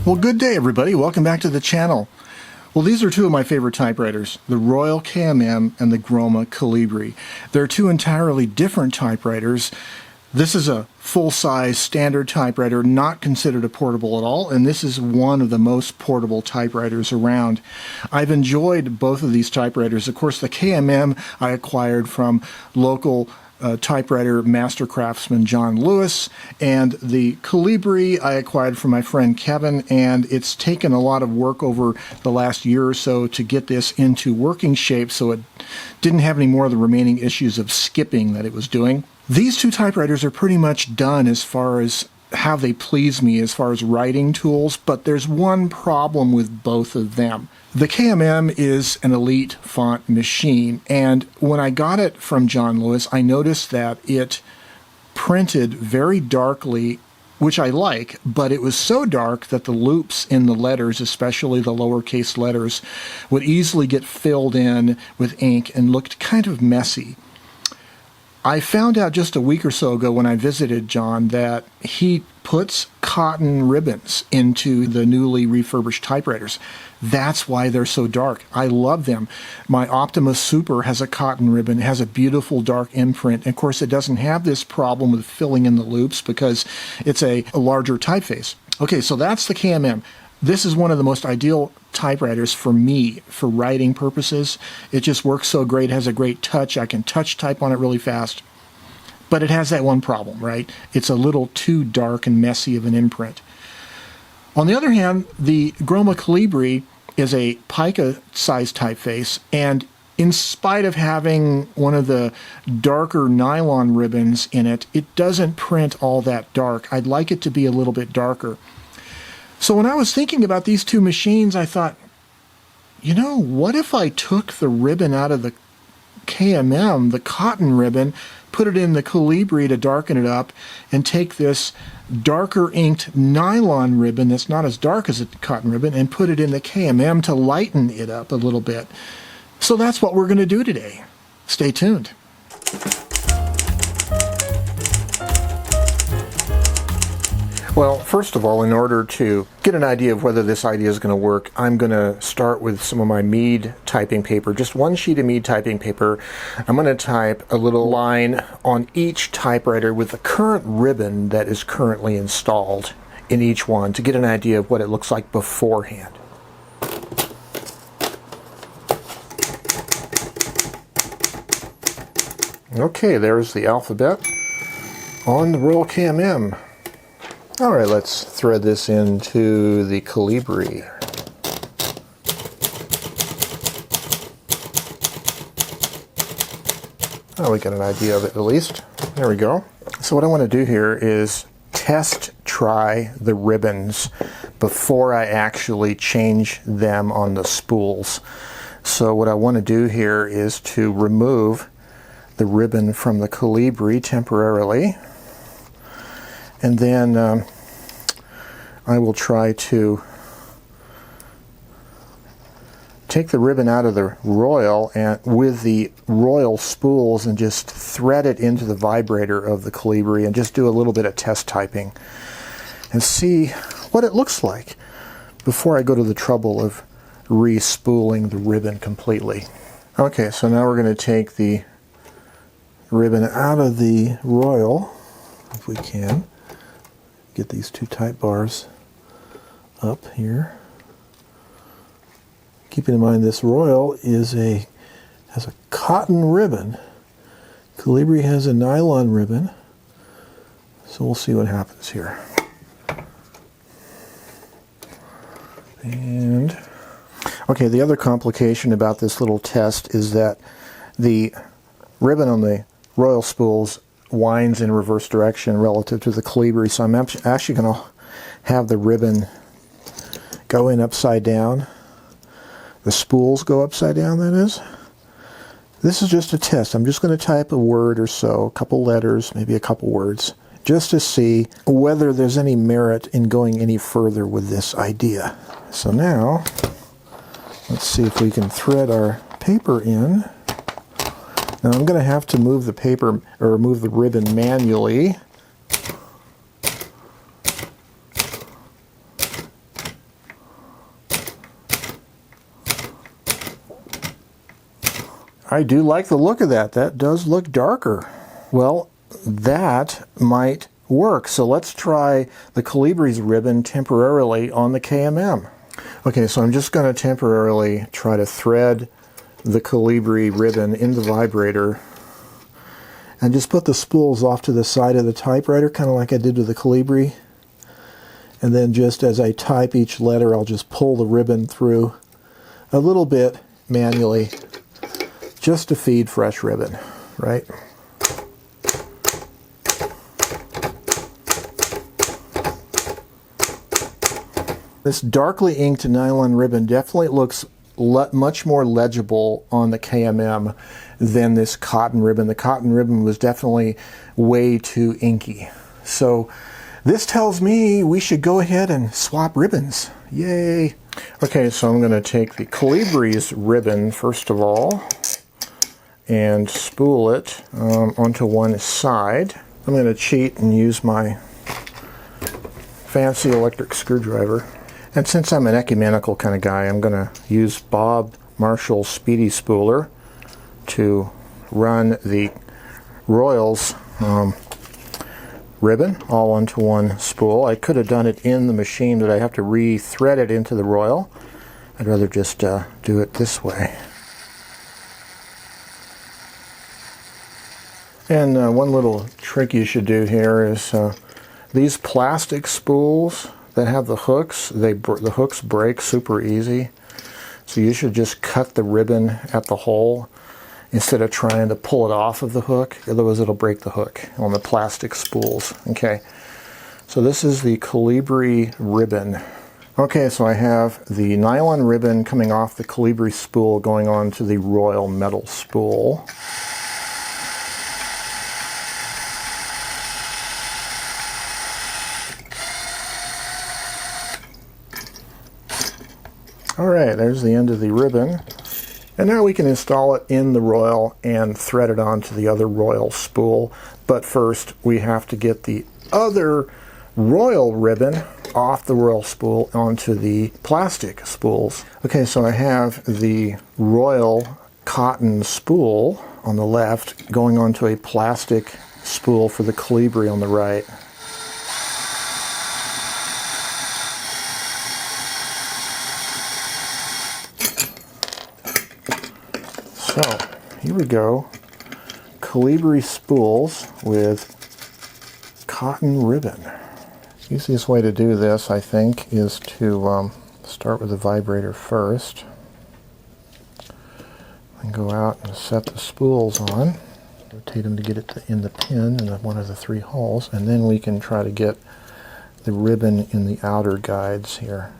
Well, good day everybody. Welcome back to the channel. Well, these are two of my favorite typewriters, the Royal KMM and the Groma Colibri. They're two entirely different typewriters. This is a full-size standard typewriter, not considered a portable at all, and this is one of the most portable typewriters around. I've enjoyed both of these typewriters. Of course, the KMM I acquired from local typewriter master craftsman John Lewis, and the Colibri I acquired from my friend Kevin, and it's taken a lot of work over the last year or so to get this into working shape so it didn't have any more of the remaining issues of skipping that it was doing. These two typewriters are pretty much done as far as how they please me as far as writing tools, but there's one problem with both of them. The KMM is an elite font machine, and when I got it from John Lewis, I noticed that it printed very darkly, which I like, but it was so dark that the loops in the letters, especially the lowercase letters, would easily get filled in with ink and looked kind of messy. I found out just a week or so ago when I visited John that he puts cotton ribbons into the newly refurbished typewriters. That's why they're so dark. I love them. My Optima Super has a cotton ribbon. It has a beautiful dark imprint. And of course, it doesn't have this problem with filling in the loops because it's a larger typeface. Okay, so that's the KMM. This is one of the most ideal typewriters for me for writing purposes. It just works so great. It has a great touch. I can touch type on it really fast. But it has that one problem, right? It's a little too dark and messy of an imprint. On the other hand, the Groma Colibri is a pica-sized typeface, and in spite of having one of the darker nylon ribbons in it, it doesn't print all that dark. I'd like it to be a little bit darker. So when I was thinking about these two machines, I thought, you know, what if I took the ribbon out of the KMM, the cotton ribbon, put it in the Colibri to darken it up, and take this darker inked nylon ribbon that's not as dark as a cotton ribbon and put it in the KMM to lighten it up a little bit. So that's what we're going to do today. Stay tuned. Well, first of all, in order to get an idea of whether this idea is going to work, I'm going to start with some of my Mead typing paper, just one sheet of Mead typing paper. I'm going to type a little line on each typewriter with the current ribbon that is currently installed in each one to get an idea of what it looks like beforehand. Okay, there's the alphabet on the Royal KMM. Alright, let's thread this into the Colibri. Oh, we got an idea of it at least. There we go. So what I want to do here is try the ribbons before I actually change them on the spools. So what I want to do here is to remove the ribbon from the Colibri temporarily. And then I will try to take the ribbon out of the Royal and with the Royal spools and just thread it into the vibrator of the Colibri and just do a little bit of test typing and see what it looks like before I go to the trouble of re-spooling the ribbon completely. Okay, so now we're going to take the ribbon out of the Royal, if we can. Get these two type bars up here. Keeping in mind this Royal has a cotton ribbon. Colibri has a nylon ribbon. So we'll see what happens here. And okay, the other complication about this little test is that the ribbon on the Royal spools winds in reverse direction relative to the Colibri, so I'm actually going to have the ribbon go in upside down. The spools go upside down, that is. This is just a test. I'm just going to type a word or so, a couple letters, maybe a couple words, just to see whether there's any merit in going any further with this idea. So now, let's see if we can thread our paper in. Now I'm going to have to move the paper, or move the ribbon manually. I do like the look of that. That does look darker. Well, that might work. So let's try the Colibri's ribbon temporarily on the KMM. Okay, so I'm just going to temporarily try to thread the Colibri ribbon in the vibrator and just put the spools off to the side of the typewriter, kind of like I did with the Colibri. And then just as I type each letter, I'll just pull the ribbon through a little bit manually, just to feed fresh ribbon, right? This darkly inked nylon ribbon definitely looks much more legible on the KMM than this cotton ribbon. The cotton ribbon was definitely way too inky. So this tells me we should go ahead and swap ribbons. Yay! Okay, so I'm going to take the Colibri's ribbon first of all and spool it onto one side. I'm going to cheat and use my fancy electric screwdriver. And since I'm an ecumenical kind of guy, I'm going to use Bob Marshall's Speedy Spooler to run the Royals ribbon all onto one spool. I could have done it in the machine, but I have to re-thread it into the Royal. I'd rather just do it this way. And one little trick you should do here is these plastic spools that have the hooks, the hooks break super easy. So you should just cut the ribbon at the hole instead of trying to pull it off of the hook. Otherwise it'll break the hook on the plastic spools. Okay, so this is the Colibri ribbon. Okay, so I have the nylon ribbon coming off the Colibri spool going on to the Royal metal spool. Alright, there's the end of the ribbon. And now we can install it in the Royal and thread it onto the other Royal spool. But first we have to get the other Royal ribbon off the Royal spool onto the plastic spools. Okay, so I have the Royal cotton spool on the left going onto a plastic spool for the Colibri on the right. So, here we go. Colibri spools with cotton ribbon. The easiest way to do this, I think, is to start with the vibrator first. And go out and set the spools on. Rotate them to get it in the pin in one of the three holes. And then we can try to get the ribbon in the outer guides here.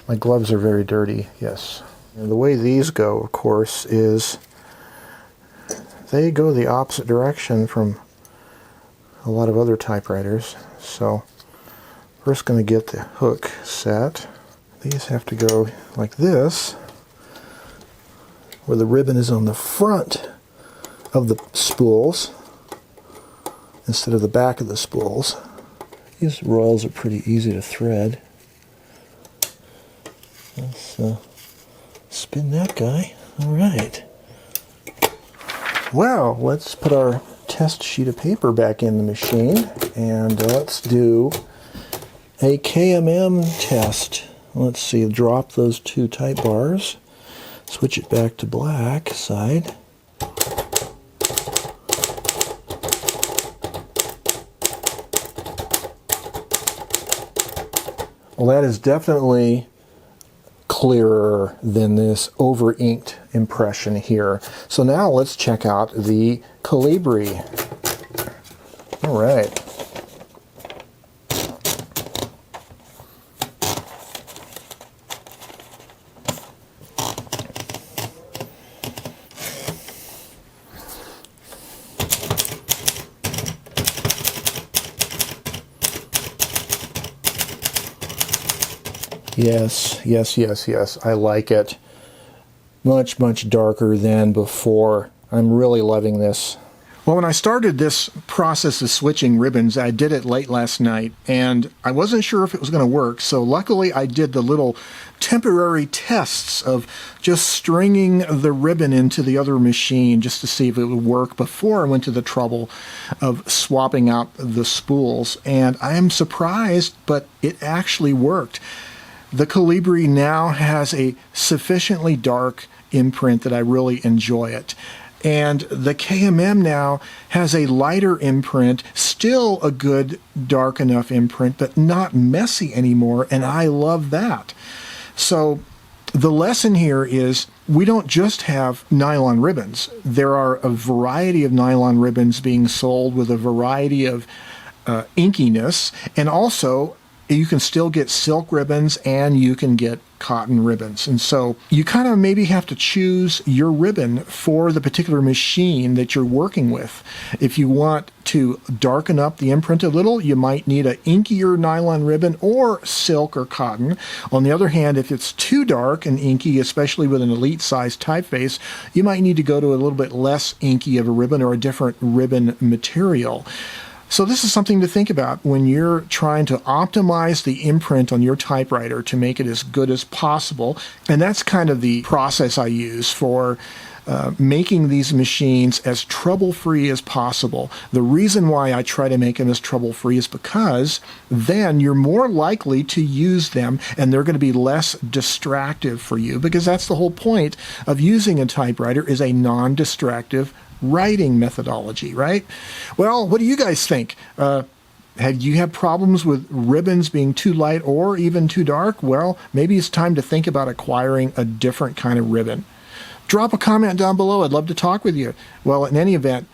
My gloves are very dirty, yes. And the way these go, of course, is they go the opposite direction from a lot of other typewriters. So first going to get the hook set. These have to go like this, where the ribbon is on the front of the spools instead of the back of the spools. These Royals are pretty easy to thread. Let's spin that guy. All right. Well, let's put our test sheet of paper back in the machine and let's do a KMM test. Let's see, drop those two type bars, switch it back to black side. Well, that is definitely clearer than this over-inked impression here. So now let's check out the Colibri. All right. Yes, yes, yes, yes. I like it. Much, much darker than before. I'm really loving this. Well, when I started this process of switching ribbons, I did it late last night, and I wasn't sure if it was going to work, so luckily I did the little temporary tests of just stringing the ribbon into the other machine just to see if it would work before I went to the trouble of swapping out the spools. And I am surprised, but it actually worked. The Colibri now has a sufficiently dark imprint that I really enjoy it. And the KMM now has a lighter imprint, still a good dark enough imprint, but not messy anymore, and I love that. So the lesson here is we don't just have nylon ribbons. There are a variety of nylon ribbons being sold with a variety of inkiness, and also you can still get silk ribbons and you can get cotton ribbons. And so you kind of maybe have to choose your ribbon for the particular machine that you're working with. If you want to darken up the imprint a little, you might need an inkier nylon ribbon or silk or cotton. On the other hand, if it's too dark and inky, especially with an elite size typeface, you might need to go to a little bit less inky of a ribbon or a different ribbon material. So this is something to think about when you're trying to optimize the imprint on your typewriter to make it as good as possible. And that's kind of the process I use for making these machines as trouble-free as possible. The reason why I try to make them as trouble-free is because then you're more likely to use them and they're going to be less distractive for you, because that's the whole point of using a typewriter, is a non-distractive writing methodology, right? Well, what do you guys think? Have you had problems with ribbons being too light or even too dark? Well, maybe it's time to think about acquiring a different kind of ribbon. Drop a comment down below. I'd love to talk with you. Well, in any event,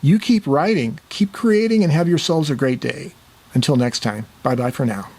you keep writing, keep creating, and have yourselves a great day. Until next time, bye-bye for now.